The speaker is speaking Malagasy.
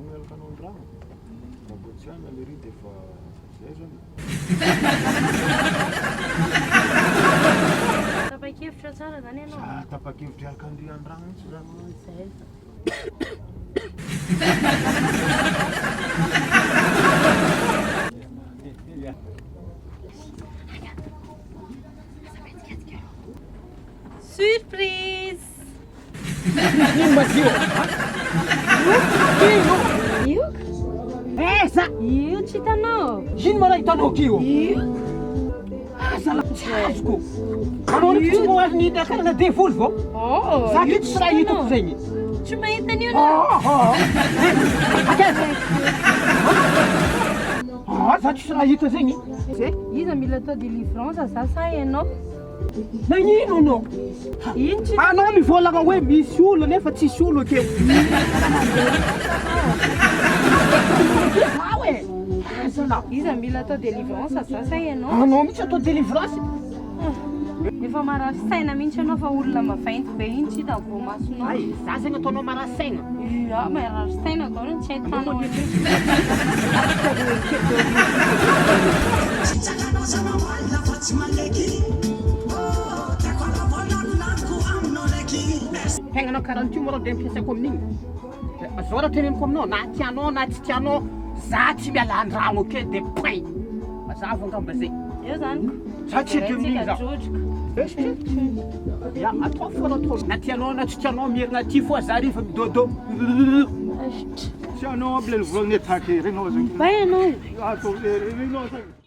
mialaka anao an-drano mabotsiana le ry dia fa zay zany Tapa-kevitra tsara zany ianao. za tapa-kevitra ialaka andria an-drano mihitsy zany Zay. Surprise! Io? Esa! Io tsy hitanao? Ino ma raha hitanao kio? Io? Asa tsy azoko. Anao ny tsy moazy ny karana devoly vao. Oh! Za tsy raha hitako zegny. Tsy mahita an'io na? Za tsy raha hita zegny. Zay? Iza mila atao délivrance za sa ianao? Nagnino anao? Ino tsy Anao mivolagna hoe misy olo nefa tsisy olo akeo. Ao e! Azana. Iza mila atao délivrance za sa ianao? Anao mihitsy atao délivrance. Efa marary saina mihitsy ianao fa olona maventy be iny tsy hita voamasonao. Ay, za zegny ataonao marasaigna. Ja, marary saina gaona tsy hahitanao. Tegnanao karan'ity moa dia ampiasaiko amin'igny. Zao raha teneniko aminao, na tianao na tsy tianao, za tsy miala an-drano ake dia pay. Mazava angamba zay. Eo zany. Za tsy hety amin'igny za. Trotrika. Ya, atao foana atao. Na tianao na tsy tianao mierina ty foa za rifa midodo. tsy anao aby le volagny attaqué renao zany Vai ianao. atao renao zany